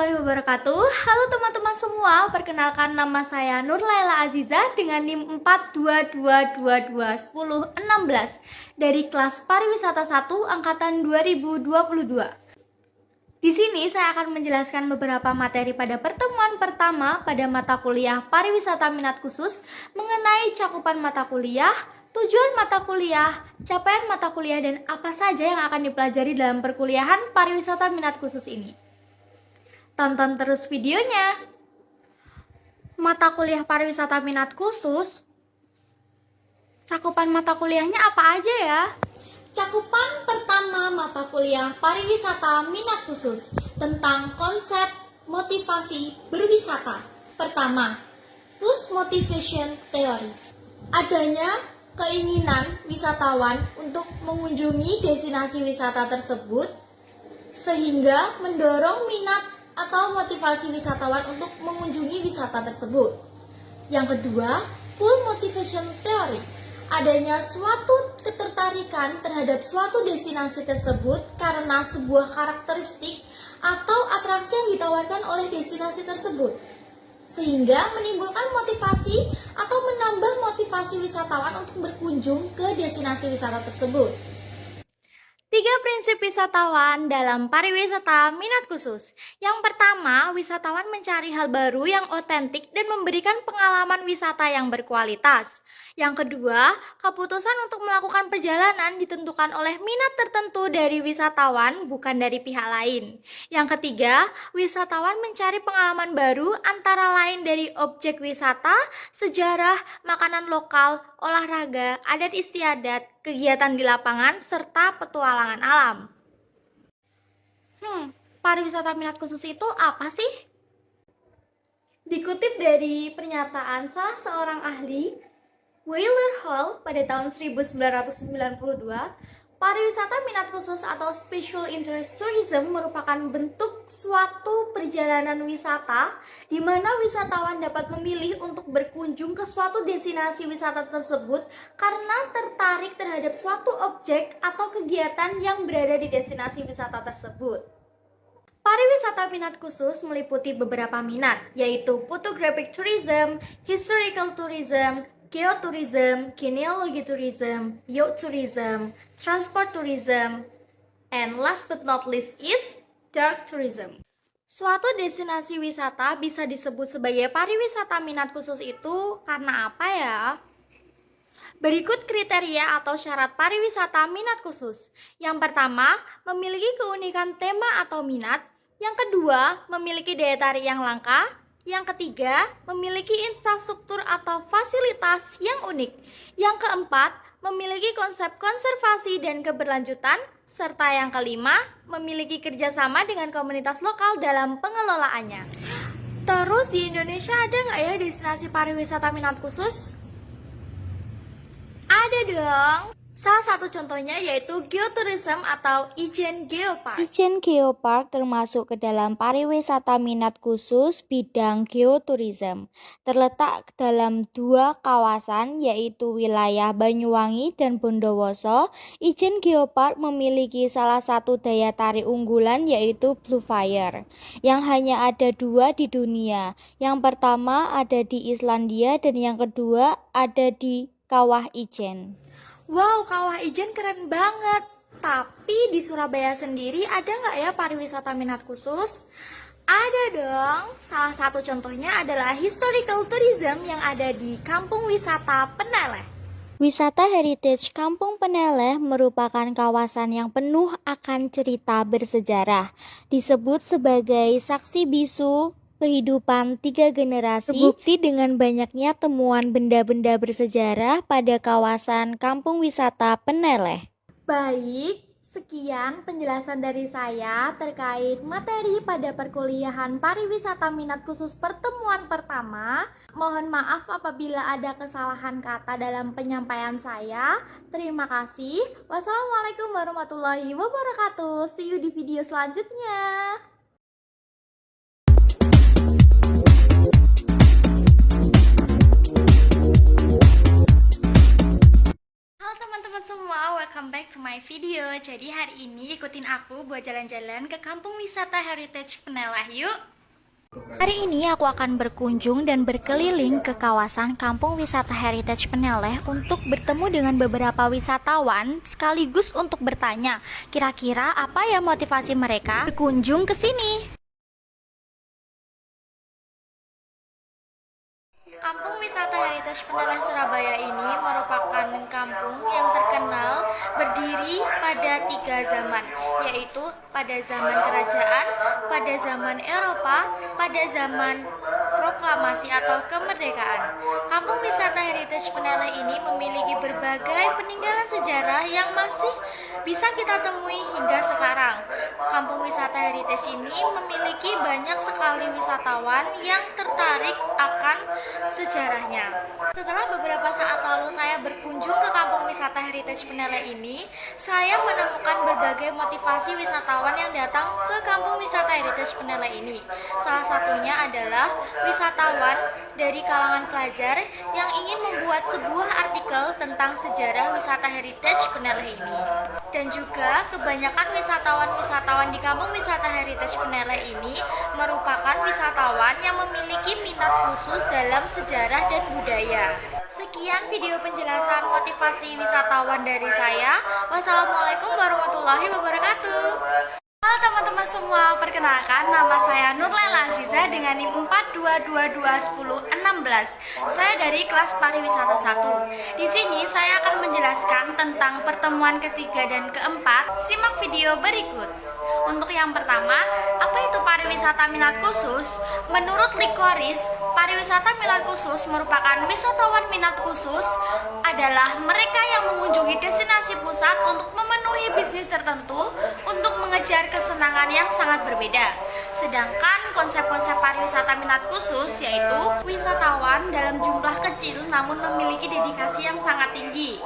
warahmatullahi wabarakatuh. Halo teman-teman semua, perkenalkan nama saya Nur Laila Aziza dengan NIM 422221016 dari kelas Pariwisata 1 angkatan 2022. Di sini saya akan menjelaskan beberapa materi pada pertemuan pertama pada mata kuliah Pariwisata Minat Khusus mengenai cakupan mata kuliah, tujuan mata kuliah, capaian mata kuliah, dan apa saja yang akan dipelajari dalam perkuliahan Pariwisata Minat Khusus ini. Tonton terus videonya. Mata kuliah Pariwisata Minat Khusus, cakupan mata kuliahnya apa aja ya? Cakupan pertama mata kuliah Pariwisata Minat Khusus tentang konsep motivasi berwisata. Pertama, Push Motivation Theory. Adanya keinginan wisatawan untuk mengunjungi destinasi wisata tersebut sehingga mendorong minat atau motivasi wisatawan untuk mengunjungi wisata tersebut. Yang kedua, Pull Motivation Theory. Adanya suatu ketertarikan terhadap suatu destinasi tersebut karena sebuah karakteristik atau atraksi yang ditawarkan oleh destinasi tersebut, sehingga menimbulkan motivasi atau menambah motivasi wisatawan untuk berkunjung ke destinasi wisata tersebut. 3 prinsip wisatawan dalam pariwisata minat khusus. Yang pertama, wisatawan mencari hal baru yang otentik dan memberikan pengalaman wisata yang berkualitas. Yang kedua, keputusan untuk melakukan perjalanan ditentukan oleh minat tertentu dari wisatawan, bukan dari pihak lain. Yang ketiga, wisatawan mencari pengalaman baru antara lain dari objek wisata, sejarah, makanan lokal, olahraga, adat istiadat, kegiatan di lapangan, serta petualangan alam. Pariwisata minat khusus itu apa sih? Dikutip dari pernyataan salah seorang ahli, Wheeler Hall pada tahun 1992, pariwisata minat khusus atau Special Interest Tourism merupakan bentuk suatu perjalanan wisata di mana wisatawan dapat memilih untuk berkunjung ke suatu destinasi wisata tersebut karena tertarik terhadap suatu objek atau kegiatan yang berada di destinasi wisata tersebut. Pariwisata minat khusus meliputi beberapa minat, yaitu photographic tourism, historical tourism, geotourism, genealogy tourism, yacht tourism, transport tourism, and last but not least is dark tourism. Suatu destinasi wisata bisa disebut sebagai pariwisata minat khusus itu karena apa ya? Berikut kriteria atau syarat pariwisata minat khusus. Yang pertama, memiliki keunikan tema atau minat. Yang kedua, memiliki daya tarik yang langka. Yang ketiga, memiliki infrastruktur atau fasilitas yang unik. Yang keempat, memiliki konsep konservasi dan keberlanjutan. Serta yang kelima, memiliki kerjasama dengan komunitas lokal dalam pengelolaannya. Terus di Indonesia ada nggak ya destinasi pariwisata minat khusus? Ada dong. Salah satu contohnya yaitu geotourism atau Ijen Geopark. Ijen Geopark termasuk ke dalam pariwisata minat khusus bidang geotourism. Terletak dalam 2 kawasan yaitu wilayah Banyuwangi dan Bondowoso. Ijen Geopark memiliki salah satu daya tarik unggulan yaitu Blue Fire yang hanya ada 2 di dunia. Yang pertama ada di Islandia dan yang kedua ada di Kawah Ijen. Wow, Kawah Ijen keren banget. Tapi di Surabaya sendiri ada nggak ya pariwisata minat khusus? Ada dong. Salah satu contohnya adalah historical tourism yang ada di Kampung Wisata Peneleh. Wisata Heritage Kampung Peneleh merupakan kawasan yang penuh akan cerita bersejarah. Disebut sebagai saksi bisu kehidupan 3 generasi, terbukti dengan banyaknya temuan benda-benda bersejarah pada kawasan Kampung Wisata Peneleh. Baik, sekian penjelasan dari saya terkait materi pada perkuliahan pariwisata minat khusus pertemuan pertama. Mohon maaf apabila ada kesalahan kata dalam penyampaian saya. Terima kasih. Wassalamualaikum warahmatullahi wabarakatuh. See you di video selanjutnya. Semua, welcome back to my video. Jadi hari ini ikutin aku buat jalan-jalan ke Kampung Wisata Heritage Peneleh yuk. Hari ini aku akan berkunjung dan berkeliling ke kawasan Kampung Wisata Heritage Peneleh untuk bertemu dengan beberapa wisatawan sekaligus untuk bertanya kira-kira apa ya motivasi mereka berkunjung ke sini. Kampung Wisata Heritage Peneleh Surabaya ini merupakan kampung yang terkenal berdiri pada 3 zaman, yaitu pada zaman kerajaan, pada zaman Eropa, pada zaman proklamasi atau kemerdekaan. Kampung Wisata Heritage Peneleh ini memiliki berbagai peninggalan sejarah yang masih bisa kita temui hingga sekarang. Kampung Wisata Heritage ini memiliki banyak sekali wisatawan yang tertarik akan sejarahnya. Setelah beberapa saat lalu saya berkunjung ke Kampung Wisata Heritage Peneleh ini, saya menemukan berbagai motivasi wisatawan yang datang ke Kampung Wisata Heritage Peneleh ini. Salah satunya adalah wisatawan dari kalangan pelajar yang ingin membuat sebuah artikel tentang sejarah wisata heritage Peneleh ini. Dan juga kebanyakan wisatawan-wisatawan di Kampung Wisata Heritage Peneleh ini merupakan wisatawan yang memiliki minat khusus dalam sejarah dan budaya. Sekian video penjelasan motivasi wisatawan dari saya. Wassalamualaikum warahmatullahi wabarakatuh. Halo teman-teman semua, perkenalkan nama saya Nurlela Aziza dengan NIM 422211016. Saya dari kelas pariwisata 1. Di sini saya akan menjelaskan tentang pertemuan ketiga dan keempat. Simak video berikut. Untuk yang pertama, apa itu pariwisata minat khusus? Menurut Likoris, pariwisata minat khusus merupakan wisatawan minat khusus adalah mereka yang mengunjungi destinasi pusat untuk memenuhi bisnis tertentu untuk mengejar kesenangan yang sangat berbeda. Sedangkan konsep-konsep pariwisata minat khusus yaitu wisatawan dalam jumlah kecil namun memiliki dedikasi yang sangat tinggi.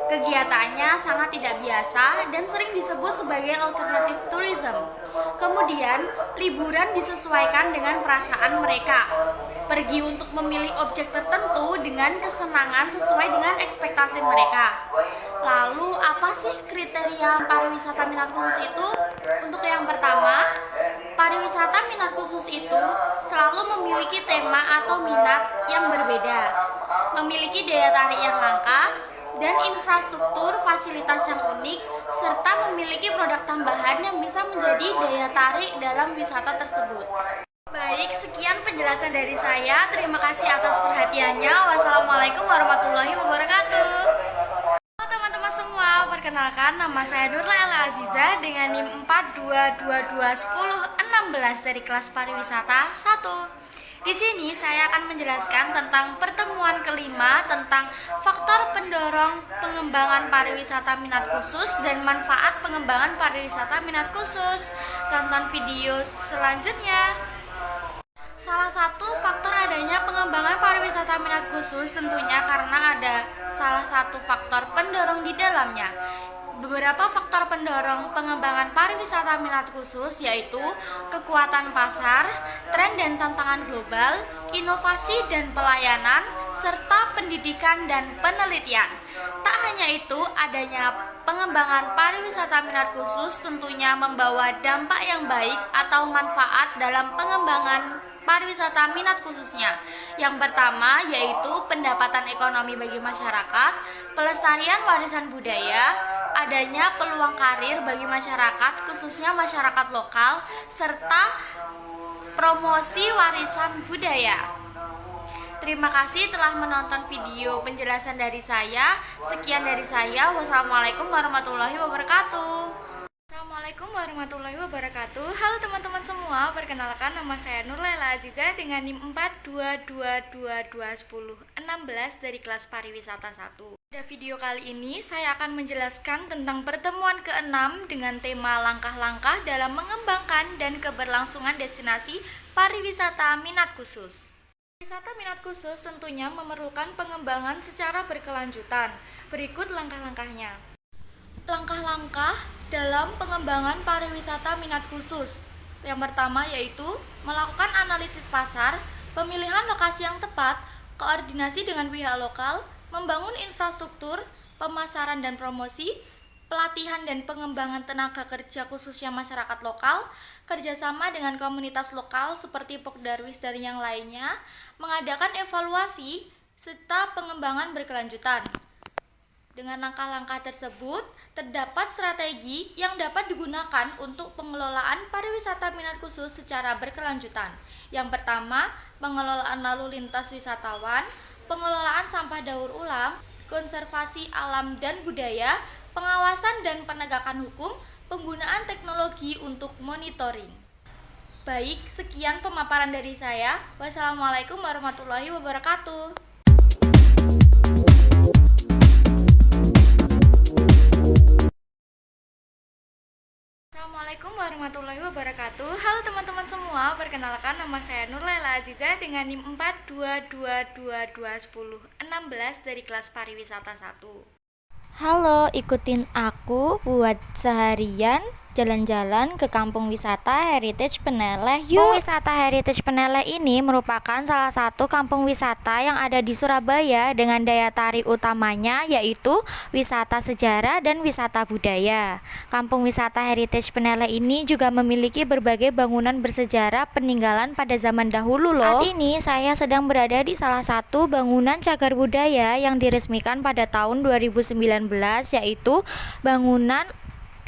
Kegiatannya sangat tidak biasa dan sering disebut sebagai alternative tourism. Kemudian, liburan disesuaikan dengan perasaan mereka. Pergi untuk memilih objek tertentu dengan kesenangan sesuai dengan ekspektasi mereka. Lalu, apa sih kriteria pariwisata minat khusus itu? Untuk yang pertama, pariwisata minat khusus itu selalu memiliki tema atau minat yang berbeda, memiliki daya tarik yang langka, dan infrastruktur fasilitas yang unik, serta memiliki produk tambahan yang bisa menjadi daya tarik dalam wisata tersebut. Baik, sekian penjelasan dari saya. Terima kasih atas perhatiannya. Wassalamualaikum warahmatullahi wabarakatuh. Halo teman-teman semua, perkenalkan nama saya Nurlela Aziza dengan NIM 422211016 dari kelas pariwisata 1. Di sini saya akan menjelaskan tentang pertemuan kelima tentang faktor pendorong pengembangan pariwisata minat khusus dan manfaat pengembangan pariwisata minat khusus. Tonton video selanjutnya. Salah satu faktor adanya pengembangan pariwisata minat khusus tentunya karena ada salah satu faktor pendorong di dalamnya. Beberapa faktor pendorong pengembangan pariwisata minat khusus yaitu kekuatan pasar, tren dan tantangan global, inovasi dan pelayanan, serta pendidikan dan penelitian. Tak hanya itu, adanya pengembangan pariwisata minat khusus tentunya membawa dampak yang baik atau manfaat dalam pengembangan pariwisata minat khususnya. Yang pertama yaitu pendapatan ekonomi bagi masyarakat, pelestarian warisan budaya, adanya peluang karir bagi masyarakat khususnya masyarakat lokal, serta promosi warisan budaya. Terima kasih telah menonton video penjelasan dari saya. Sekian dari saya. Wassalamualaikum warahmatullahi wabarakatuh. Assalamualaikum warahmatullahi wabarakatuh. Halo teman-teman semua, perkenalkan nama saya Nurlela Aziza dengan NIM 422211016 dari kelas pariwisata 1. Pada video kali ini saya akan menjelaskan tentang pertemuan ke-6 dengan tema langkah-langkah dalam mengembangkan dan keberlangsungan destinasi pariwisata minat khusus. Wisata minat khusus tentunya memerlukan pengembangan secara berkelanjutan. Berikut langkah-langkahnya. Langkah-langkah dalam pengembangan pariwisata minat khusus. Yang pertama yaitu melakukan analisis pasar, pemilihan lokasi yang tepat, koordinasi dengan pihak lokal, membangun infrastruktur, pemasaran dan promosi, pelatihan dan pengembangan tenaga kerja khususnya masyarakat lokal, kerjasama dengan komunitas lokal seperti Pokdarwis dan yang lainnya, mengadakan evaluasi serta pengembangan berkelanjutan. Dengan langkah-langkah tersebut, terdapat strategi yang dapat digunakan untuk pengelolaan pariwisata minat khusus secara berkelanjutan. Yang pertama, pengelolaan lalu lintas wisatawan, pengelolaan sampah daur ulang, konservasi alam dan budaya, pengawasan dan penegakan hukum, penggunaan teknologi untuk monitoring. Baik, sekian pemaparan dari saya. Wassalamualaikum warahmatullahi wabarakatuh. Assalamualaikum warahmatullahi wabarakatuh. Halo teman-teman semua, perkenalkan nama saya Nurlaila Aziza dengan NIM 422221016 dari kelas pariwisata 1. Halo, ikutin aku buat seharian jalan-jalan ke Kampung Wisata Heritage Peneleh. Kampung Wisata Heritage Peneleh ini merupakan salah satu kampung wisata yang ada di Surabaya dengan daya tarik utamanya yaitu wisata sejarah dan wisata budaya. Kampung Wisata Heritage Peneleh ini juga memiliki berbagai bangunan bersejarah peninggalan pada zaman dahulu loh. Saat ini saya sedang berada di salah satu bangunan cagar budaya yang diresmikan pada tahun 2019 yaitu bangunan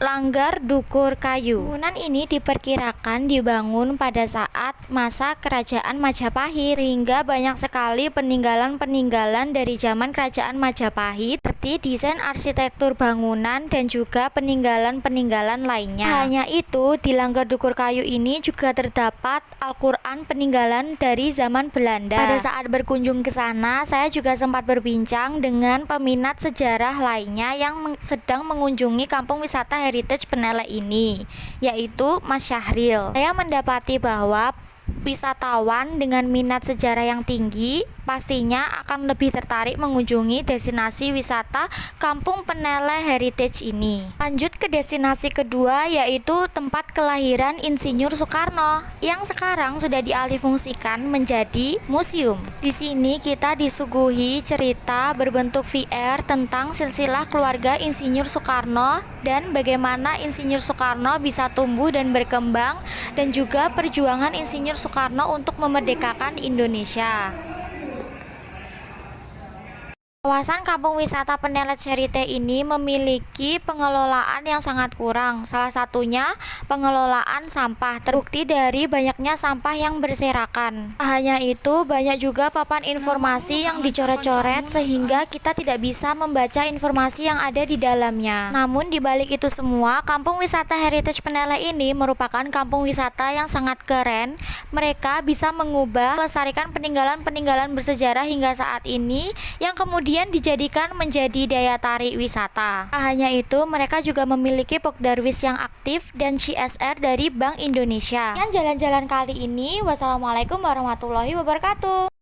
Langgar Dukur Kayu. Bangunan ini diperkirakan dibangun pada saat masa Kerajaan Majapahit, hingga banyak sekali peninggalan-peninggalan dari zaman Kerajaan Majapahit seperti desain arsitektur bangunan dan juga peninggalan-peninggalan lainnya. Hanya itu, di Langgar Dukur Kayu ini juga terdapat Al-Quran peninggalan dari zaman Belanda. Pada saat berkunjung ke sana, saya juga sempat berbincang dengan peminat sejarah lainnya yang sedang mengunjungi kampung wisata Heritage Peneleh ini, yaitu Mas Syahril. Saya mendapati bahwa wisatawan dengan minat sejarah yang tinggi pastinya akan lebih tertarik mengunjungi destinasi wisata Kampung Peneleh Heritage ini. Lanjut ke destinasi kedua, yaitu tempat kelahiran Insinyur Soekarno yang sekarang sudah dialihfungsikan menjadi museum. Di sini kita disuguhi cerita berbentuk VR tentang silsilah keluarga Insinyur Soekarno dan bagaimana Insinyur Soekarno bisa tumbuh dan berkembang, dan juga perjuangan Insinyur Soekarno untuk memerdekakan Indonesia. Kawasan Kampung Wisata Peneleh Heritage ini memiliki pengelolaan yang sangat kurang. Salah satunya pengelolaan sampah, terbukti dari banyaknya sampah yang berserakan. Hanya itu, banyak juga papan informasi yang dicoret-coret sehingga kita tidak bisa membaca informasi yang ada di dalamnya. Namun di balik itu semua, Kampung Wisata Heritage Peneleh ini merupakan kampung wisata yang sangat keren. Mereka bisa mengubah, melestarikan peninggalan-peninggalan bersejarah hingga saat ini yang kemudian dijadikan menjadi daya tarik wisata. Hanya itu, mereka juga memiliki Pokdarwis yang aktif dan CSR dari Bank Indonesia. Yang jalan-jalan kali ini, wassalamualaikum warahmatullahi wabarakatuh.